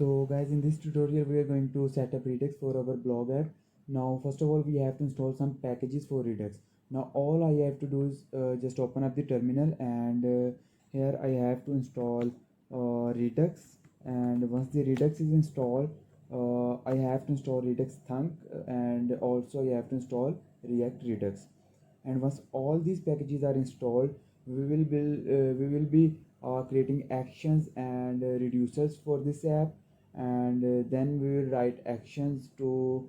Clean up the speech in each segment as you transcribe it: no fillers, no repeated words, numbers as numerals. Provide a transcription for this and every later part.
So guys, in this tutorial we are going to set up Redux for our blog app. Now first of all we have to install some packages for Redux. Now all I have to do is just open up the terminal, and here I have to install Redux. And once the Redux is installed, I have to install Redux Thunk, and also I have to install React Redux. And once all these packages are installed, we will be creating actions and reducers for this app. And then we will write actions to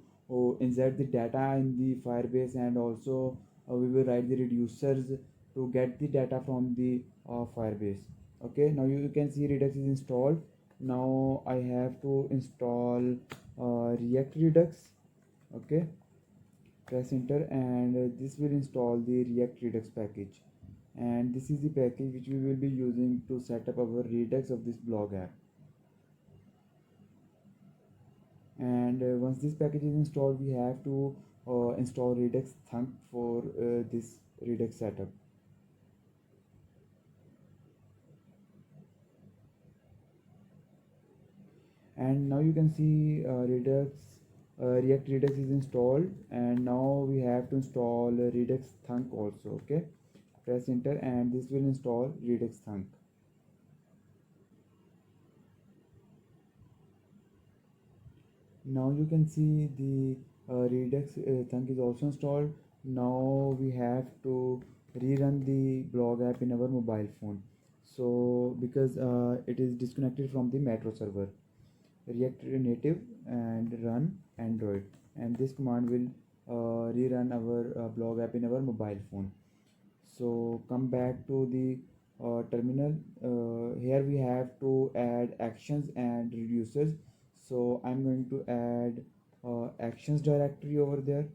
insert the data in the Firebase, and also we will write the reducers to get the data from the Firebase. Okay, now you can see Redux is installed. Now I have to install React Redux. Okay, press enter, and this will install the React Redux package. And this is the package which we will be using to set up our Redux of this blog app. And once this package is installed, we have to install Redux Thunk for this Redux setup. And now you can see React Redux is installed, and now we have to install Redux Thunk also. Okay, press enter, and this will install Redux Thunk. Now you can see the Redux Thunk is also installed. Now we have to rerun the blog app in our mobile phone. So because it is disconnected from the Metro server, React Native and run Android, and this command will rerun our blog app in our mobile phone. So come back to the terminal. Here we have to add actions and reducers. So I'm going to add actions directory over there.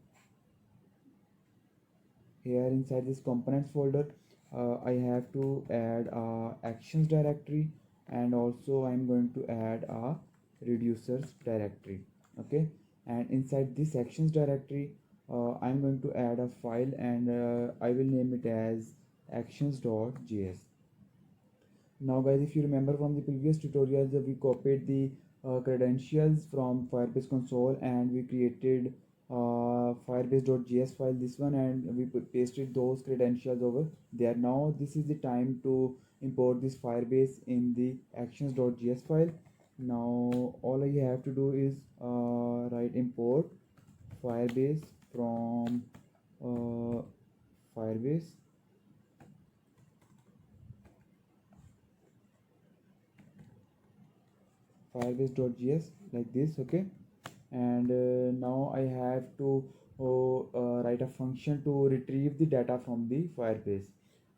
Here inside this components folder, I have to add actions directory, and also I'm going to add a reducers directory. Okay, and inside this actions directory, I'm going to add a file, and I will name it as actions.js. Now guys, if you remember from the previous tutorials, we copied the credentials from Firebase console, and we created firebase.js file, this one, and we pasted those credentials over there. Now this is the time to import this Firebase in the actions.js file. Now all I have to do is write import Firebase from Firebase, firebase.js, like this. Okay, and now I have to write a function to retrieve the data from the Firebase.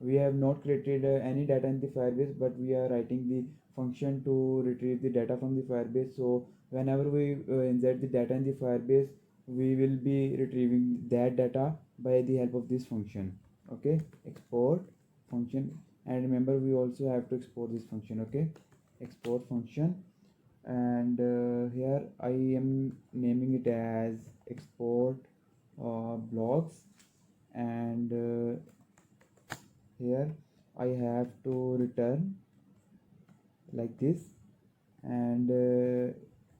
We have not created any data in the Firebase, but we are writing the function to retrieve the data from the Firebase. So whenever we insert the data in the Firebase, we will be retrieving that data by the help of this function. Okay, export function, and remember we also have to export this function. Okay, export function, and here I am naming it as export blogs, and here I have to return like this, and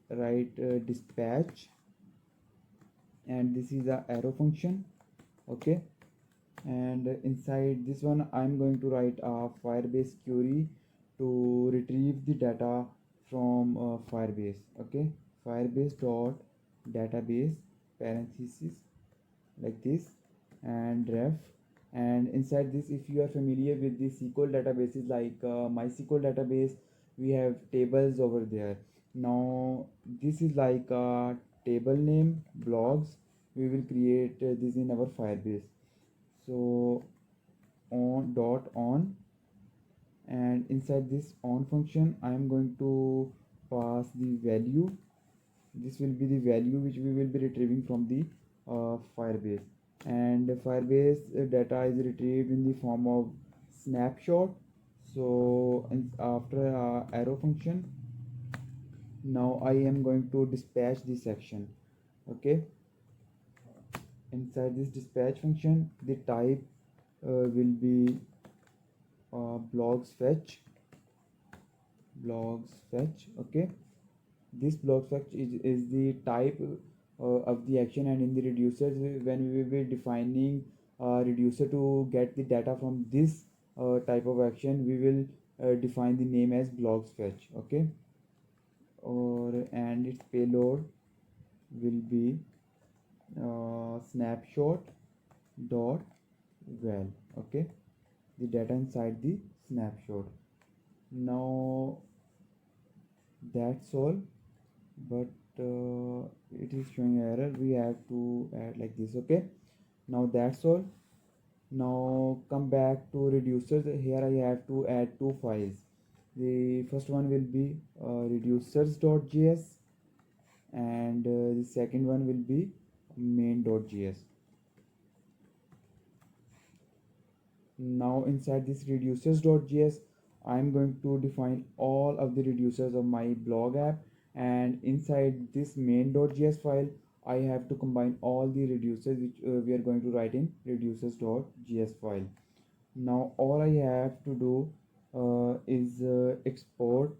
write dispatch, and this is a arrow function. Okay, and inside this one I'm going to write a Firebase query to retrieve the data from Firebase. Okay, Firebase dot database parenthesis, like this, and ref. And inside this, if you are familiar with the SQL databases like MySQL database, we have tables over there. Now this is like a table name blogs. We will create this in our Firebase. So on dot on, and inside this on function I am going to pass the value. This will be the value which we will be retrieving from the Firebase, and Firebase data is retrieved in the form of snapshot. So after arrow function, now I am going to dispatch this section. Okay, inside this dispatch function, the type will be blogs fetch. Okay, This block fetch is the type of the action, and in the reducers when we will be defining reducer to get the data from this type of action, we will define the name as blocks fetch. Okay, or and its payload will be snapshot dot val. Okay, the data inside the snapshot. Now that's all, but it is showing error. We have to add like this. Okay, now that's all. Now come back to reducers. Here I have to add two files. The first one will be reducers.js, and the second one will be main.js. Now inside this reducers.js, I'm going to define all of the reducers of my blog app, and inside this main.js file I have to combine all the reducers which we are going to write in reducers.js file. Now all I have to do is export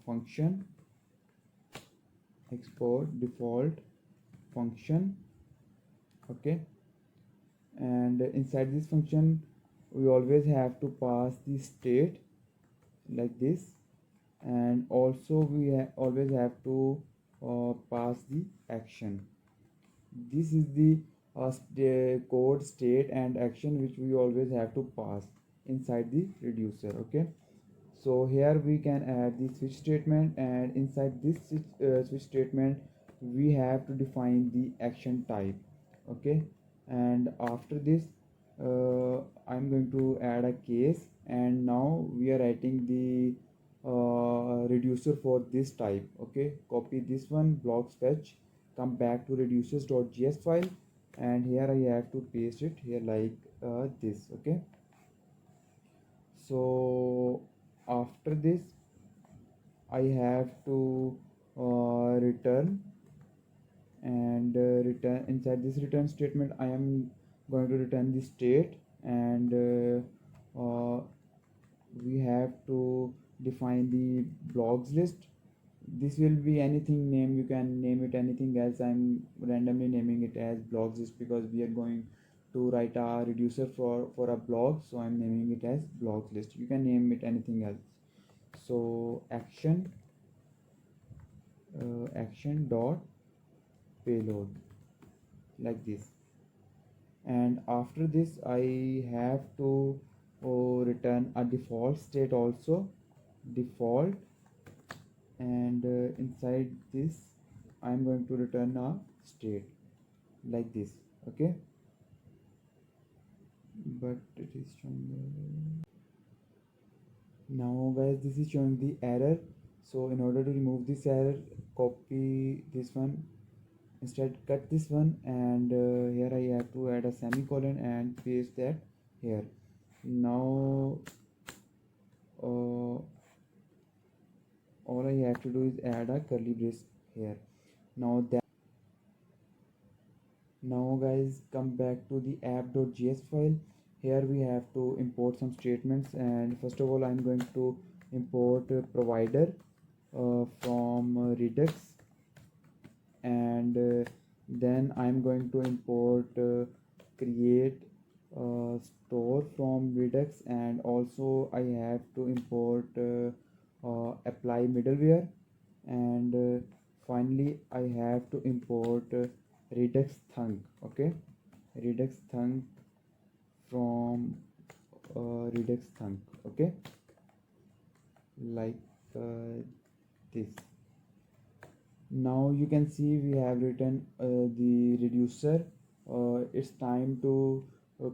function, export default function. Okay, and inside this function we always have to pass the state like this, and also we always have to pass the action. This is the code, state and action which we always have to pass inside the reducer. Okay, so here we can add the switch statement, and inside this switch statement we have to define the action type. Okay, and after this I'm going to add a case, and now we are writing the reducer for this type. Okay, copy this one, blocks fetch, come back to reducers.js file, and here I have to paste it here like this. Okay, so after this I have to return, and return inside this return statement I am going to return the state, and we have to define the blogs list. This will be anything name, you can name it anything else. I'm randomly naming it as blogs list because we are going to write a reducer for a blog, so I'm naming it as blogs list. You can name it anything else. So action dot payload like this, and after this I have to return a default state also, default, and inside this I'm going to return a state like this. Okay, but it is showing now guys, this is showing the error. So in order to remove this error, copy this one, instead cut this one, and here I have to add a semicolon and paste that here. Now all I have to do is add a curly brace here. Now guys, come back to the app.js file. Here we have to import some statements, and first of all I'm going to import provider from Redux, and then I'm going to import create store from Redux, and also I have to import apply middleware, and finally I have to import Redux thunk. Okay, Redux thunk from Redux thunk. Okay, like this. Now you can see we have written the reducer. It's time to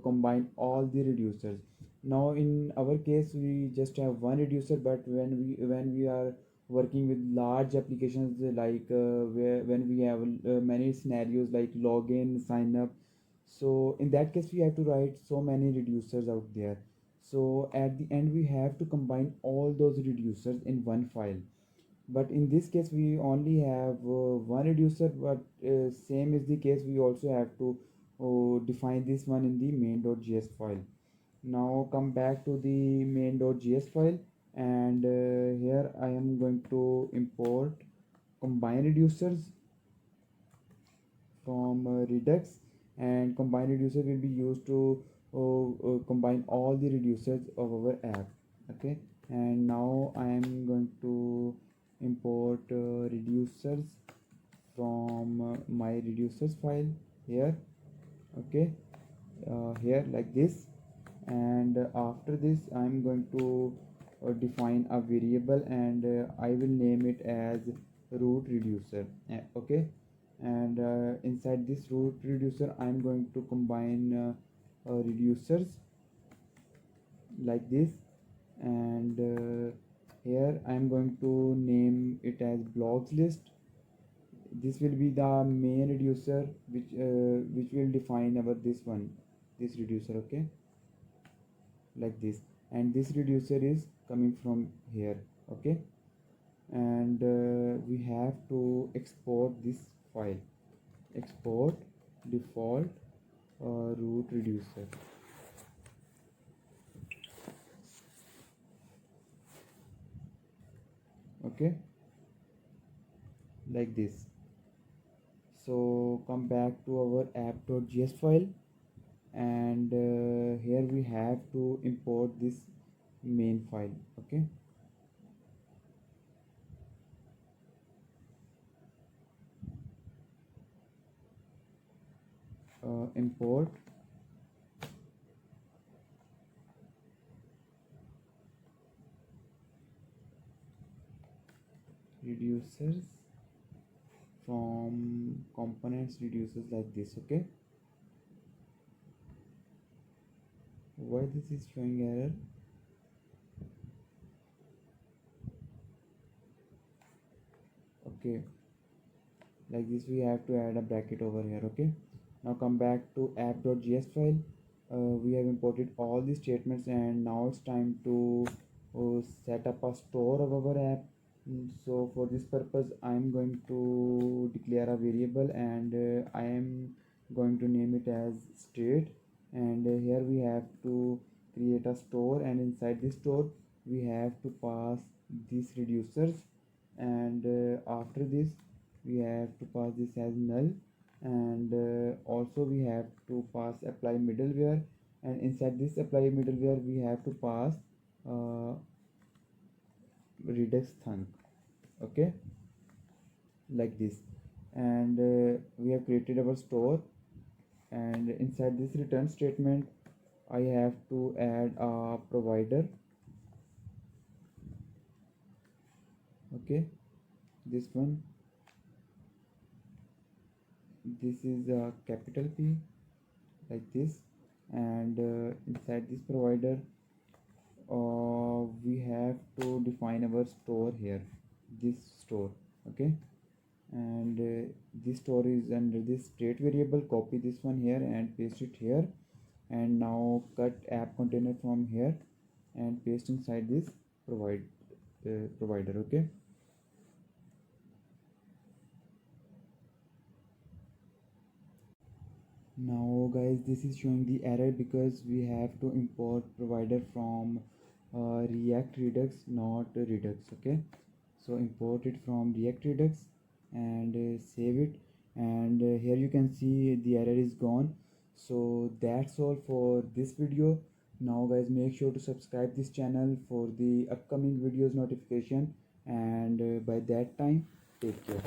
combine all the reducers. Now in our case we just have one reducer, but when we are working with large applications like when we have many scenarios like login, sign up, so in that case we have to write so many reducers out there. So at the end we have to combine all those reducers in one file, but in this case we only have one reducer, but same is the case, we also have to define this one in the main.js file. Now come back to the main.js file, and here I am going to import combine reducers from Redux, and combine reducer will be used to combine all the reducers of our app. Okay, and now I am going to import reducers from my reducers file here. Okay, here like this, and after this I'm going to define a variable, and I will name it as root reducer. Okay, and inside this root reducer I'm going to combine reducers like this, and here I'm going to name it as blocks list. This will be the main reducer which will define our this reducer. Okay, like this, and this reducer is coming from here. Okay, and we have to export this file, export default root reducer. Okay, like this. So come back to our app.js file, and here we have to import this main file. Okay, import reducers from components reducers like this. Okay, why this is showing error? Okay, like this we have to add a bracket over here. Okay, now come back to app.js file. We have imported all the statements, and now it's time to set up a store of our app. So for this purpose I'm going to declare a variable, and I am going to name it as state, and here we have to create a store, and inside this store we have to pass these reducers, and after this we have to pass this as null, and also we have to pass apply middleware, and inside this apply middleware we have to pass uh, redux thunk. Okay, like this, and we have created our store, and inside this return statement I have to add a provider. Okay, this one, this is a capital P, like this, and inside this provider we have to define our store here, this store. Okay, and this store is under this state variable. Copy this one here and paste it here, and now cut app container from here and paste inside this provider. Okay, now guys, this is showing the error because we have to import provider from React Redux, not Redux. Okay, so import it from React Redux and save it, and here you can see the error is gone. So that's all for this video. Now guys, make sure to subscribe this channel for the upcoming videos notification, and by that time, take care.